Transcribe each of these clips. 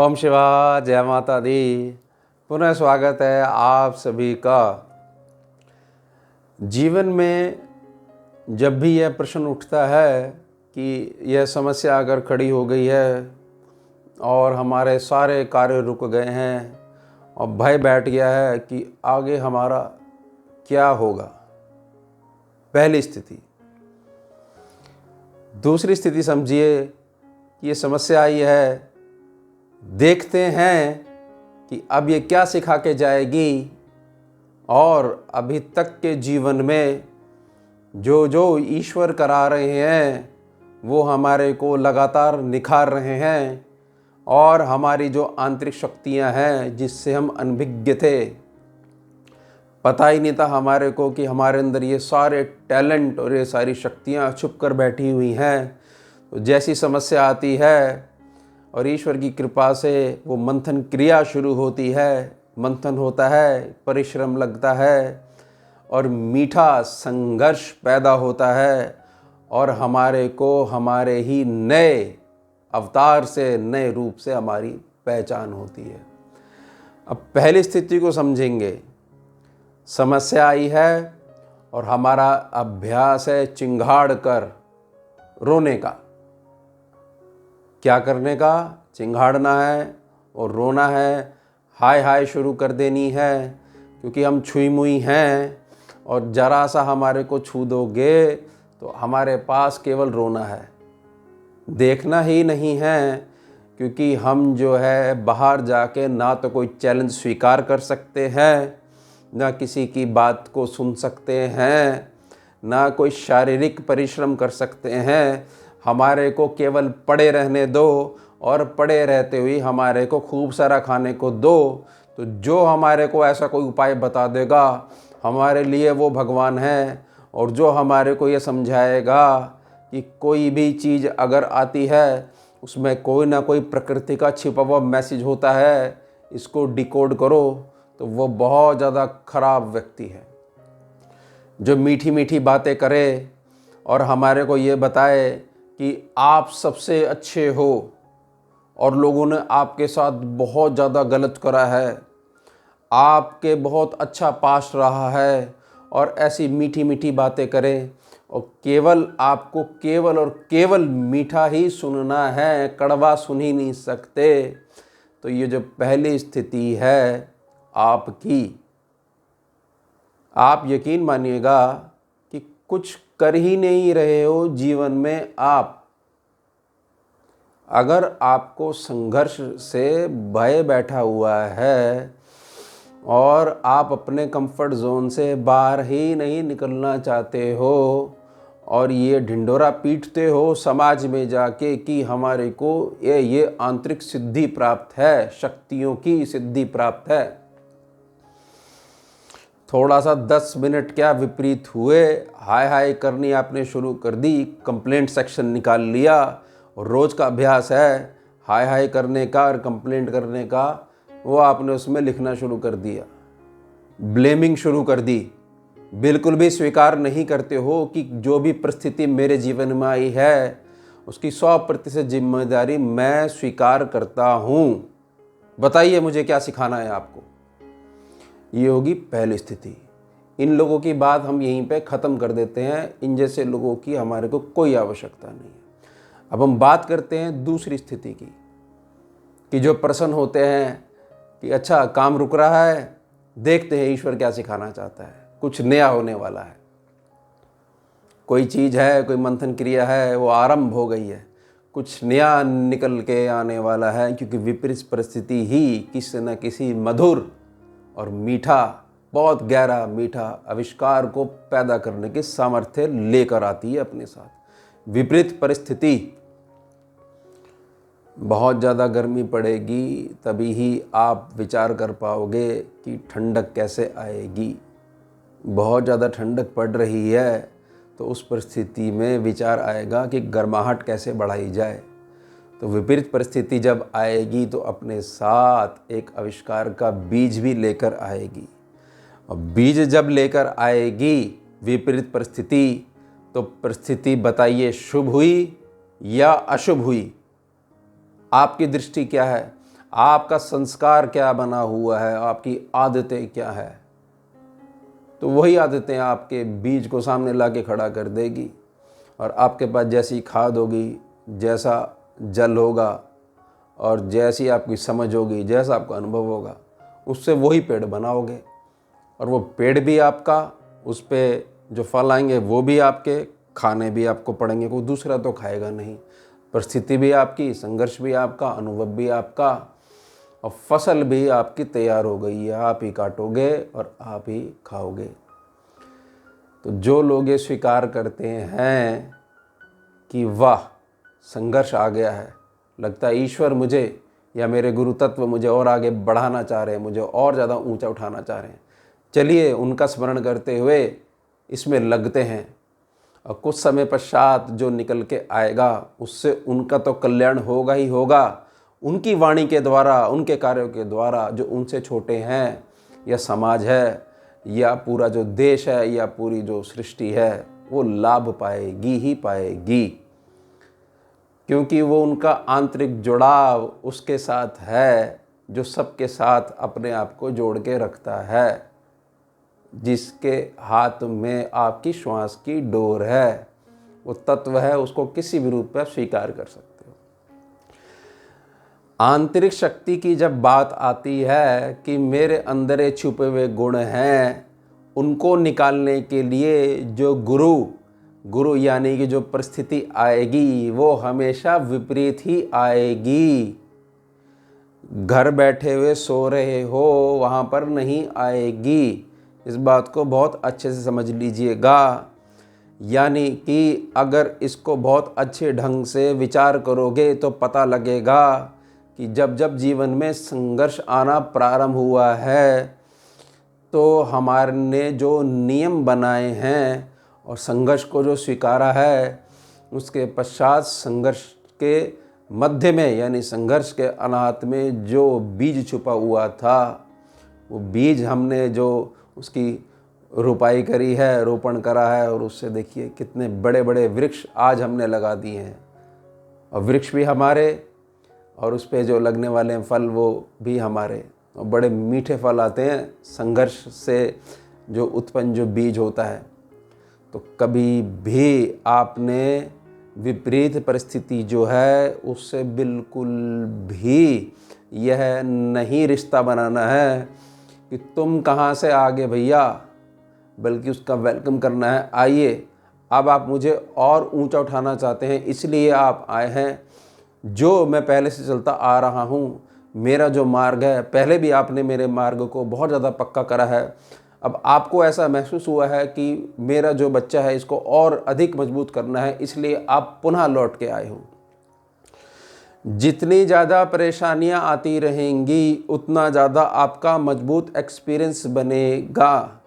ओम शिवा जय माता दी। पुनः स्वागत है आप सभी का। जीवन में जब भी यह प्रश्न उठता है कि यह समस्या अगर खड़ी हो गई है और हमारे सारे कार्य रुक गए हैं और भय बैठ गया है कि आगे हमारा क्या होगा, पहली स्थिति। दूसरी स्थिति समझिए कि ये समस्या आई है, देखते हैं कि अब ये क्या सिखा के जाएगी और अभी तक के जीवन में जो जो ईश्वर करा रहे हैं वो हमारे को लगातार निखार रहे हैं और हमारी जो आंतरिक शक्तियां हैं जिससे हम अनभिज्ञ थे, पता ही नहीं था हमारे को कि हमारे अंदर ये सारे टैलेंट और ये सारी शक्तियां छुप कर बैठी हुई हैं। तो जैसी समस्या आती है और ईश्वर की कृपा से वो मंथन क्रिया शुरू होती है, मंथन होता है, परिश्रम लगता है और मीठा संघर्ष पैदा होता है और हमारे को हमारे ही नए अवतार से, नए रूप से हमारी पहचान होती है। अब पहली स्थिति को समझेंगे। समस्या आई है और हमारा अभ्यास है चिंगाड़ कर रोने का। क्या करने का? चिंगाड़ना है और रोना है, हाय हाय शुरू कर देनी है, क्योंकि हम छुई मुई हैं और जरा सा हमारे को छू दोगे तो हमारे पास केवल रोना है, देखना ही नहीं है। क्योंकि हम जो है बाहर जाके ना तो कोई चैलेंज स्वीकार कर सकते हैं, ना किसी की बात को सुन सकते हैं, ना कोई शारीरिक परिश्रम कर सकते हैं। हमारे को केवल पड़े रहने दो और पड़े रहते हुए हमारे को खूब सारा खाने को दो। तो जो हमारे को ऐसा कोई उपाय बता देगा हमारे लिए वो भगवान है। और जो हमारे को ये समझाएगा कि कोई भी चीज़ अगर आती है उसमें कोई ना कोई प्रकृति का छिपा हुआ मैसेज होता है, इसको डिकोड करो, तो वो बहुत ज़्यादा खराब व्यक्ति है। जो मीठी मीठी बातें करे और हमारे को ये बताए कि आप सबसे अच्छे हो और लोगों ने आपके साथ बहुत ज़्यादा गलत करा है, आपके बहुत अच्छा पास रहा है, और ऐसी मीठी मीठी बातें करें और केवल आपको केवल और केवल मीठा ही सुनना है, कड़वा सुन ही नहीं सकते। तो ये जो पहली स्थिति है आपकी, आप यकीन मानिएगा कि कुछ कर ही नहीं रहे हो जीवन में। आप अगर आपको संघर्ष से भय बैठा हुआ है और आप अपने कंफर्ट जोन से बाहर ही नहीं निकलना चाहते हो और ये ढिंढोरा पीटते हो समाज में जाके कि हमारे को ये आंतरिक सिद्धि प्राप्त है, शक्तियों की सिद्धि प्राप्त है, थोड़ा सा 10 मिनट क्या विपरीत हुए, हाय हाय करनी आपने शुरू कर दी, कंप्लेंट सेक्शन निकाल लिया और रोज़ का अभ्यास है हाय हाय करने का और कंप्लेंट करने का, वो आपने उसमें लिखना शुरू कर दिया, ब्लेमिंग शुरू कर दी। बिल्कुल भी स्वीकार नहीं करते हो कि जो भी परिस्थिति मेरे जीवन में आई है उसकी 100% जिम्मेदारी मैं स्वीकार करता हूँ। बताइए मुझे क्या सिखाना है आपको। ये होगी पहली स्थिति। इन लोगों की बात हम यहीं पे ख़त्म कर देते हैं। इन जैसे लोगों की हमारे को कोई आवश्यकता नहीं है। अब हम बात करते हैं दूसरी स्थिति की, कि जो प्रसन्न होते हैं कि अच्छा काम रुक रहा है, देखते हैं ईश्वर क्या सिखाना चाहता है, कुछ नया होने वाला है, कोई चीज़ है, कोई मंथन क्रिया है, वो आरंभ हो गई है, कुछ नया निकल के आने वाला है। क्योंकि विपरीत परिस्थिति ही किसी न किसी मधुर और मीठा, बहुत गहरा मीठा आविष्कार को पैदा करने की सामर्थ्य लेकर आती है अपने साथ। विपरीत परिस्थिति, बहुत ज़्यादा गर्मी पड़ेगी तभी ही आप विचार कर पाओगे कि ठंडक कैसे आएगी। बहुत ज़्यादा ठंडक पड़ रही है तो उस परिस्थिति में विचार आएगा कि गर्माहट कैसे बढ़ाई जाए। तो विपरीत परिस्थिति जब आएगी तो अपने साथ एक आविष्कार का बीज भी लेकर आएगी। और बीज जब लेकर आएगी विपरीत परिस्थिति, तो परिस्थिति बताइए शुभ हुई या अशुभ हुई? आपकी दृष्टि क्या है? आपका संस्कार क्या बना हुआ है, आपकी आदतें क्या है, तो वही आदतें आपके बीज को सामने ला के खड़ा कर देगी। और आपके पास जैसी खाद होगी, जैसा जल होगा और जैसी आपकी समझ होगी, जैसा आपका अनुभव होगा, उससे वही पेड़ बनाओगे। और वो पेड़ भी आपका, उस पर जो फल आएंगे वो भी आपके, खाने भी आपको पड़ेंगे, कोई दूसरा तो खाएगा नहीं। परिस्थिति भी आपकी, संघर्ष भी आपका, अनुभव भी आपका, और फसल भी आपकी तैयार हो गई है, आप ही काटोगे और आप ही खाओगे। तो जो लोग ये स्वीकार करते हैं कि वाह संघर्ष आ गया है, लगता है ईश्वर मुझे या मेरे गुरु तत्व मुझे और आगे बढ़ाना चाह रहे हैं, मुझे और ज़्यादा ऊंचा उठाना चाह रहे हैं, चलिए उनका स्मरण करते हुए इसमें लगते हैं। और कुछ समय पश्चात जो निकल के आएगा उससे उनका तो कल्याण होगा ही होगा, उनकी वाणी के द्वारा, उनके कार्यों के द्वारा जो उनसे छोटे हैं, या समाज है, या पूरा जो देश है, या पूरी जो सृष्टि है, वो लाभ पाएगी ही पाएगी। क्योंकि वो उनका आंतरिक जुड़ाव उसके साथ है जो सबके साथ अपने आप को जोड़ के रखता है, जिसके हाथ में आपकी श्वास की डोर है। वो तत्व है, उसको किसी भी रूप में आप स्वीकार कर सकते हो। आंतरिक शक्ति की जब बात आती है कि मेरे अंदर ये छुपे हुए गुण हैं, उनको निकालने के लिए जो गुरु यानी कि जो परिस्थिति आएगी वो हमेशा विपरीत ही आएगी। घर बैठे हुए सो रहे हो वहाँ पर नहीं आएगी। इस बात को बहुत अच्छे से समझ लीजिएगा। यानी कि अगर इसको बहुत अच्छे ढंग से विचार करोगे तो पता लगेगा कि जब जब जीवन में संघर्ष आना प्रारंभ हुआ है तो हमारे ने जो नियम बनाए हैं और संघर्ष को जो स्वीकारा है, उसके पश्चात संघर्ष के मध्य में यानी संघर्ष के अनाहत में जो बीज छुपा हुआ था, वो बीज हमने जो उसकी रोपाई करी है, रोपण करा है, और उससे देखिए कितने बड़े बड़े वृक्ष आज हमने लगा दिए हैं। और वृक्ष भी हमारे, और उस पर जो लगने वाले फल वो भी हमारे, और बड़े मीठे फल आते हैं संघर्ष से जो उत्पन्न जो बीज होता है। तो कभी भी आपने विपरीत परिस्थिति जो है उससे बिल्कुल भी यह नहीं रिश्ता बनाना है कि तुम कहाँ से आ गए भैया, बल्कि उसका वेलकम करना है, आइए अब आप मुझे और ऊंचा उठाना चाहते हैं इसलिए आप आए हैं। जो मैं पहले से चलता आ रहा हूँ, मेरा जो मार्ग है, पहले भी आपने मेरे मार्ग को बहुत ज़्यादा पक्का करा है, अब आपको ऐसा महसूस हुआ है कि मेरा जो बच्चा है इसको और अधिक मजबूत करना है, इसलिए आप पुनः लौट के आए हो। जितनी ज़्यादा परेशानियां आती रहेंगी उतना ज़्यादा आपका मजबूत एक्सपीरियंस बनेगा।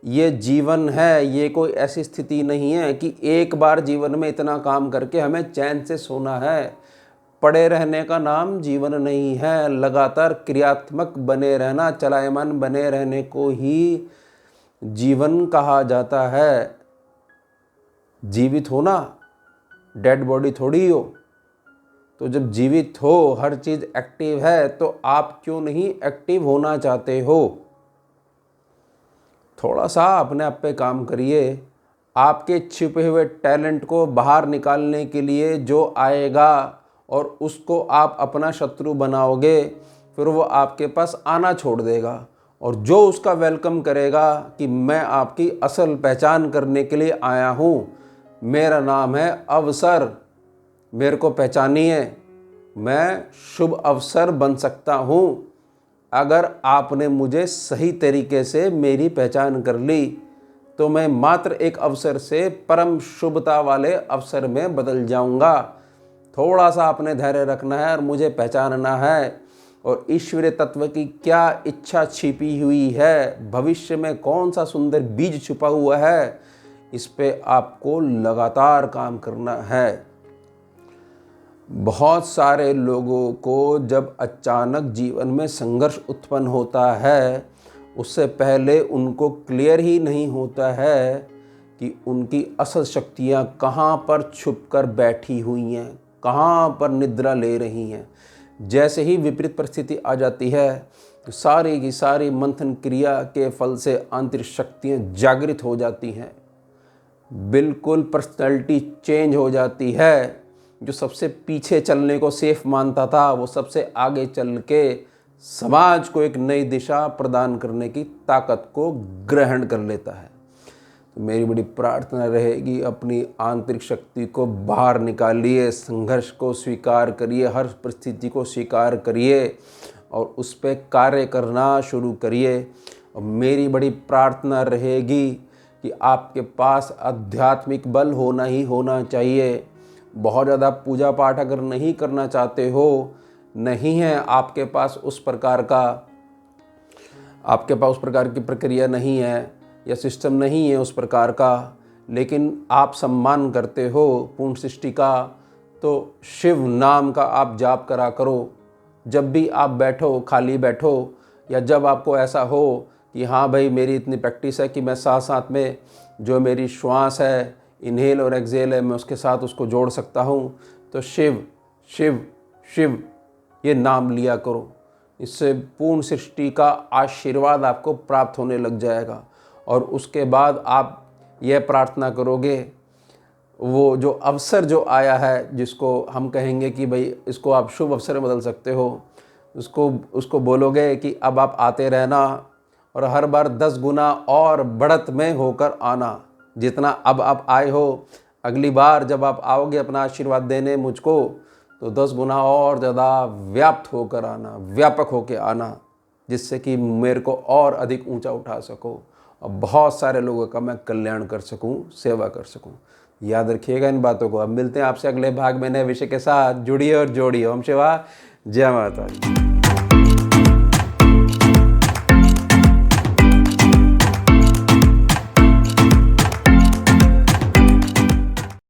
ये जीवन है, ये कोई ऐसी स्थिति नहीं है कि एक बार जीवन में इतना काम करके हमें चैन से सोना है। पड़े रहने का नाम जीवन नहीं है, लगातार क्रियात्मक बने रहना, चलायमान बने रहने को ही जीवन कहा जाता है। जीवित होना, डेड बॉडी थोड़ी हो। तो जब जीवित हो, हर चीज़ एक्टिव है, तो आप क्यों नहीं एक्टिव होना चाहते हो? थोड़ा सा अपने आप पे काम करिए। आपके छिपे हुए टैलेंट को बाहर निकालने के लिए जो आएगा और उसको आप अपना शत्रु बनाओगे, फिर वो आपके पास आना छोड़ देगा। और जो उसका वेलकम करेगा कि मैं आपकी असल पहचान करने के लिए आया हूँ, मेरा नाम है अवसर, मेरे को पहचानिए, मैं शुभ अवसर बन सकता हूँ। अगर आपने मुझे सही तरीके से मेरी पहचान कर ली तो मैं मात्र एक अवसर से परम शुभता वाले अवसर में बदल जाऊंगा। थोड़ा सा आपने धैर्य रखना है और मुझे पहचानना है, और ईश्वरीय तत्व की क्या इच्छा छिपी हुई है, भविष्य में कौन सा सुंदर बीज छुपा हुआ है, इस पे आपको लगातार काम करना है। बहुत सारे लोगों को जब अचानक जीवन में संघर्ष उत्पन्न होता है, उससे पहले उनको क्लियर ही नहीं होता है कि उनकी असल शक्तियाँ कहाँ पर छुपकर बैठी हुई हैं, कहाँ पर निद्रा ले रही हैं। जैसे ही विपरीत परिस्थिति आ जाती है तो सारी की सारी मंथन क्रिया के फल से आंतरिक शक्तियाँ जागृत हो जाती हैं, बिल्कुल पर्सनैलिटी चेंज हो जाती है। जो सबसे पीछे चलने को सेफ मानता था वो सबसे आगे चल के समाज को एक नई दिशा प्रदान करने की ताकत को ग्रहण कर लेता है। तो मेरी बड़ी प्रार्थना रहेगी, अपनी आंतरिक शक्ति को बाहर निकालिए, संघर्ष को स्वीकार करिए, हर परिस्थिति को स्वीकार करिए और उस पर कार्य करना शुरू करिए। और मेरी बड़ी प्रार्थना रहेगी कि आपके पास आध्यात्मिक बल होना ही होना चाहिए। बहुत ज़्यादा पूजा पाठ अगर नहीं करना चाहते हो, नहीं है आपके पास उस प्रकार की प्रक्रिया नहीं है या सिस्टम नहीं है उस प्रकार का, लेकिन आप सम्मान करते हो पूर्ण सृष्टि का, तो शिव नाम का आप जाप करा करो। जब भी आप बैठो, खाली बैठो, या जब आपको ऐसा हो कि हाँ भाई मेरी इतनी प्रैक्टिस है कि मैं साथ साथ में जो मेरी श्वास है, इनहेल और एक्सहेल है, मैं उसके साथ उसको जोड़ सकता हूँ, तो शिव शिव शिव ये नाम लिया करो। इससे पूर्ण सृष्टि का आशीर्वाद आपको प्राप्त होने लग जाएगा। और उसके बाद आप यह प्रार्थना करोगे, वो जो अवसर जो आया है, जिसको हम कहेंगे कि भाई इसको आप शुभ अवसर में बदल सकते हो, उसको बोलोगे कि अब आप आते रहना और हर बार 10 गुना और बढ़त में होकर आना। जितना अब आप आए हो, अगली बार जब आप आओगे अपना आशीर्वाद देने मुझको, तो 10 गुना और ज़्यादा व्याप्त होकर आना, व्यापक होकर आना, जिससे कि मेरे को और अधिक ऊंचा उठा सको और बहुत सारे लोगों का मैं कल्याण कर सकूं, सेवा कर सकूं। याद रखिएगा इन बातों को। अब मिलते हैं आपसे अगले भाग में नए विषय के साथ। जुड़िए और जोड़िए। ओम शिवा, जय माता दी।